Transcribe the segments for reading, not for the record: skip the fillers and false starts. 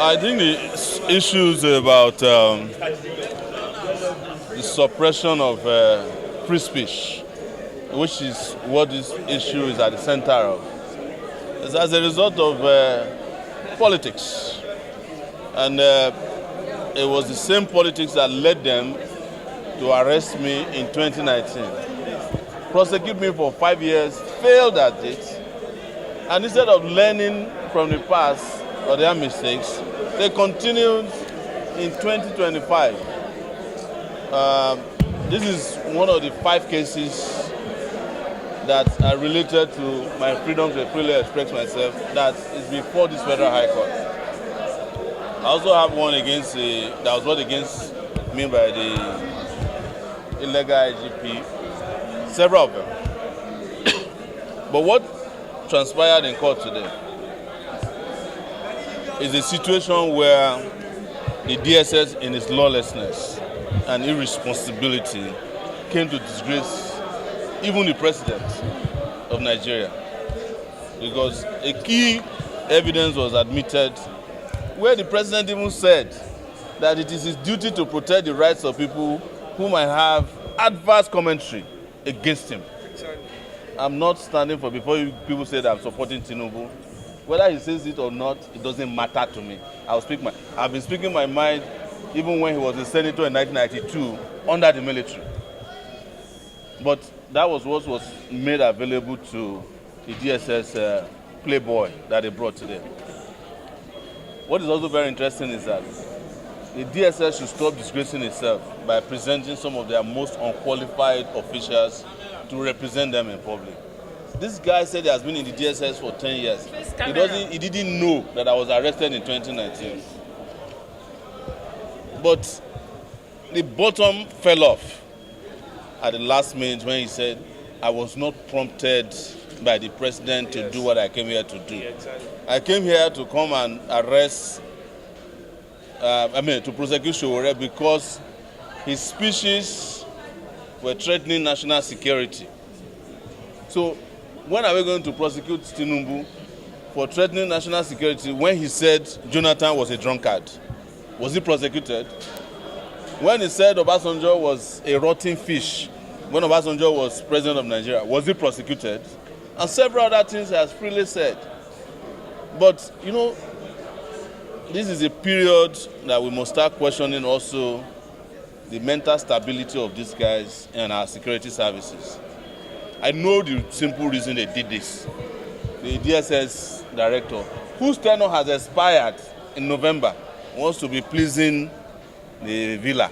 I think the issues about the suppression of free speech, which is what this issue is at the center of, is as a result of politics. And it was the same politics that led them to arrest me in 2019. Prosecute me for 5 years, failed at it, and instead of learning from the past or their mistakes, they continued in 2025. This is one of the 5 cases that are related to my freedom to freely express myself that is before this Federal High Court. I also have one against that was brought against me by the illegal IGP, several of them. But what transpired in court today is a situation where the DSS, in its lawlessness and irresponsibility, came to disgrace even the president of Nigeria, because a key evidence was admitted where the president even said that it is his duty to protect the rights of people who might have adverse commentary against him. I'm not standing for before people say that I'm supporting Tinubu. Whether he says it or not, it doesn't matter to me. I've been speaking my mind even when he was a senator in 1992 under the military. But that was what was made available to the DSS playboy that they brought today. What is also very interesting is that the DSS should stop disgracing itself by presenting some of their most unqualified officials to represent them in public. This guy said he has been in the DSS for 10 years. He didn't know that I was arrested in 2019. But the bottom fell off at the last minute when he said, I was not prompted by the president to do what I came here to do. I came here to come and arrest, to prosecute Sowore because his speeches were threatening national security. So when are we going to prosecute Tinubu for threatening national security when he said Jonathan was a drunkard? Was he prosecuted? When he said Obasanjo was a rotten fish, when Obasanjo was president of Nigeria, was he prosecuted? And several other things he has freely said. But, you know, this is a period that we must start questioning also the mental stability of these guys and our security services. I know the simple reason they did this. The DSS director, whose tenure has expired in November, wants to be pleasing the villa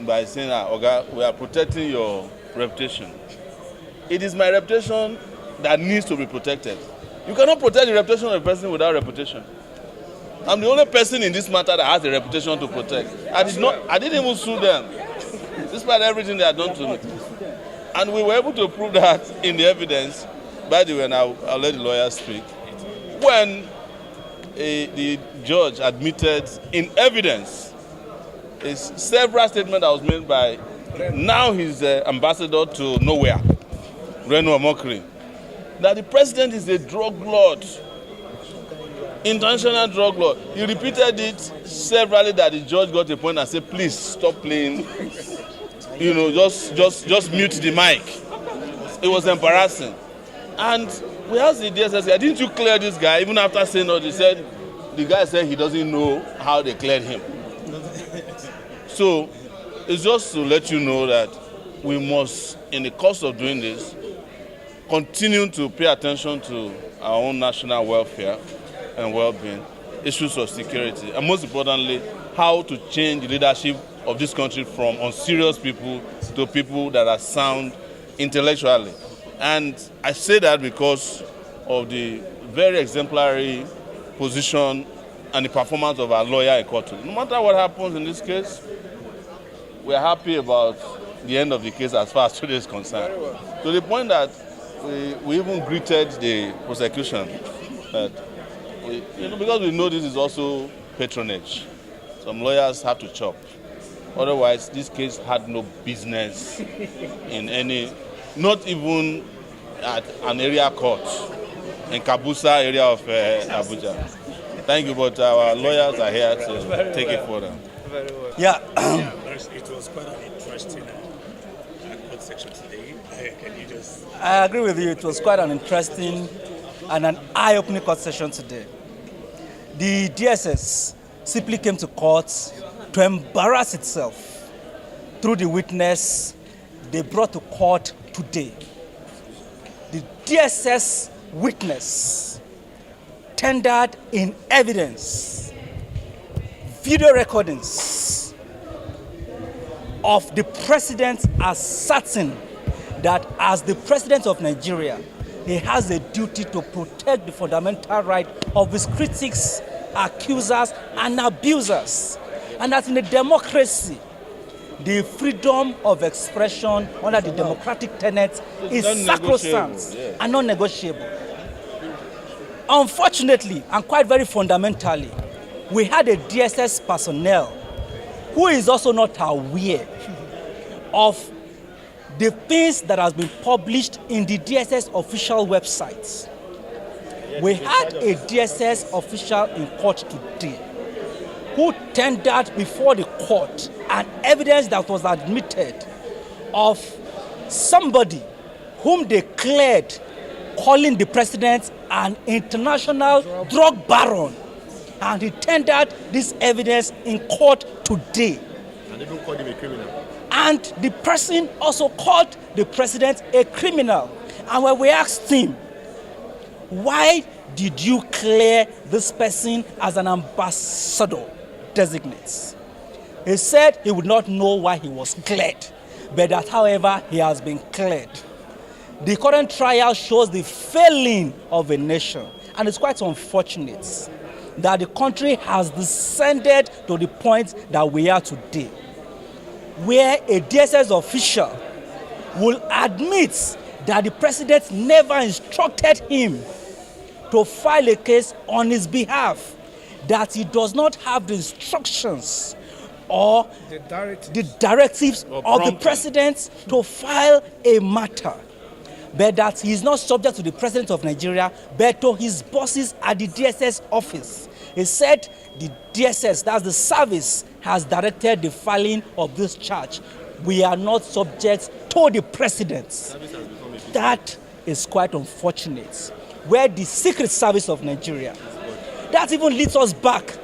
by saying, Oga, we are protecting your reputation. It is my reputation that needs to be protected. You cannot protect the reputation of a person without reputation. I'm the only person in this matter that has a reputation to protect. I didn't even sue them, despite everything they had done to me. And we were able to prove that in the evidence. By the way, and I'll let the lawyer speak. When the judge admitted in evidence several statements that was made by now his ambassador to nowhere, Reno omokri, that the president is a drug lord, international drug lord. He repeated it severally that the judge got a point and said, please stop playing, just mute the mic. It was embarrassing. And we asked the DSS, didn't you clear this guy? Even after saying all this, the guy said he doesn't know how they cleared him. So it's just to let you know that we must, in the course of doing this, continue to pay attention to our own national welfare and well-being, issues of security, and most importantly, how to change the leadership of this country from unserious people to people that are sound intellectually. And I say that because of the very exemplary position and the performance of our lawyer in court. No matter what happens in this case, we are happy about the end of the case as far as today is concerned. To the point that we even greeted the prosecution, that because we know this is also patronage. Some lawyers have to chop. Otherwise, this case had no business in any, not even at an area court in Kabusa area of Abuja. Thank you, but our lawyers are here to take it further. Very well. Yeah. It was quite an interesting court section today. Can you just... I agree with you. It was quite an interesting and an eye-opening court session today. The DSS simply came to court to embarrass itself through the witness they brought to court today. The DSS witness tendered in evidence video recordings of the president asserting that as the president of Nigeria, he has a duty to protect the fundamental right of his critics, accusers, and abusers. And that in a democracy, the freedom of expression under the democratic tenets is sacrosanct and non-negotiable. Unfortunately, and quite very fundamentally, we had a DSS personnel who is also not aware of the things that has been published in the DSS official websites. We had a DSS official in court today who tendered before the court an evidence that was admitted of somebody whom they cleared calling the president an international drug baron. And he tendered this evidence in court today. And even called him a criminal. And the person also called the president a criminal. And when we asked him, why did you clear this person as an ambassador designate? He said he would not know why he was cleared, but that, however, he has been cleared. The current trial shows the failing of a nation, and it's quite unfortunate that the country has descended to the point that we are today, where a DSS official will admit that the president never instructed him to file a case on his behalf, that he does not have the instructions or the directives of the president to file a matter, but that he is not subject to the president of Nigeria, but to his bosses at the DSS office. He said the DSS, that's the service, has directed the filing of this charge. We are not subject to the president. That is quite unfortunate. Where the Secret Service of Nigeria, that even leads us back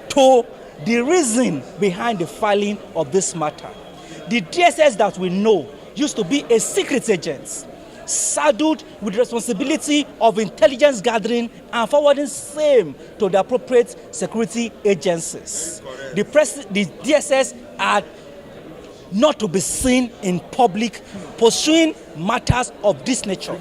to the reason behind the filing of this matter. The DSS that we know used to be a secret agent, saddled with the responsibility of intelligence gathering and forwarding same to the appropriate security agencies. The DSS are not to be seen in public pursuing matters of this nature.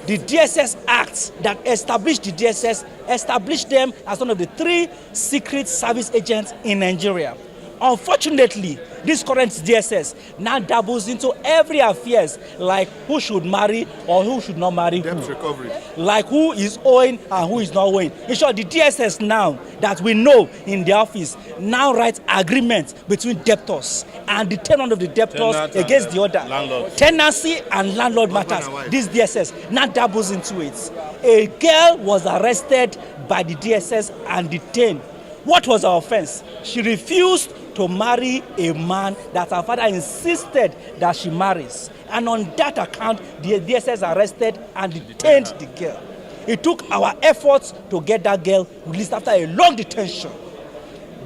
The DSS Act that established the DSS established them as one of the 3 secret service agents in Nigeria. Unfortunately, this current DSS now dabbles into every affairs, like who should marry or who should not marry who. Debt recovery. Like who is owing and who is not owing. In short, the DSS now that we know in the office now writes agreements between debtors and the tenant of the debtors against the other. Landlord. Tenancy and landlord matters. This DSS now dabbles into it. A girl was arrested by the DSS and detained. What was her offense? She refused to marry a man that her father insisted that she marries. And on that account, the DSS arrested and detained the girl. It took our efforts to get that girl released after a long detention.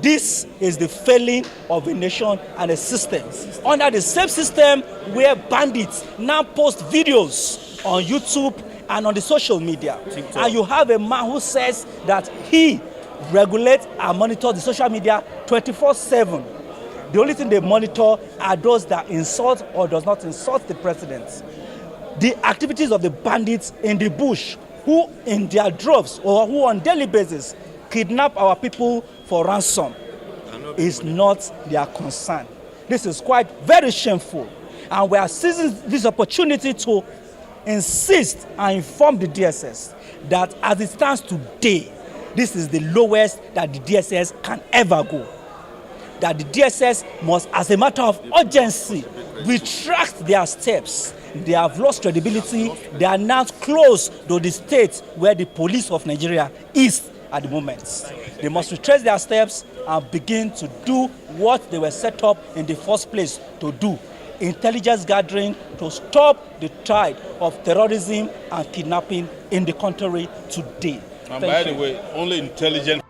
This is the failing of a nation and a system. Under the same system where bandits now post videos on YouTube and on the social media. TikTok. And you have a man who says that he regulates and monitors the social media 24/7. The only thing they monitor are those that insult or does not insult the president. The activities of the bandits in the bush, who in their droves or who on daily basis kidnap our people for ransom, is not their concern. This is quite very shameful, and we are seizing this opportunity to insist and inform the DSS that as it stands today, this is the lowest that the DSS can ever go. That the DSS must, as a matter of urgency, retract their steps. They have lost credibility. They are now close to the state where the police of Nigeria is at the moment. They must retrace their steps and begin to do what they were set up in the first place to do. Intelligence gathering to stop the tide of terrorism and kidnapping in the country today. And by the way, only intelligent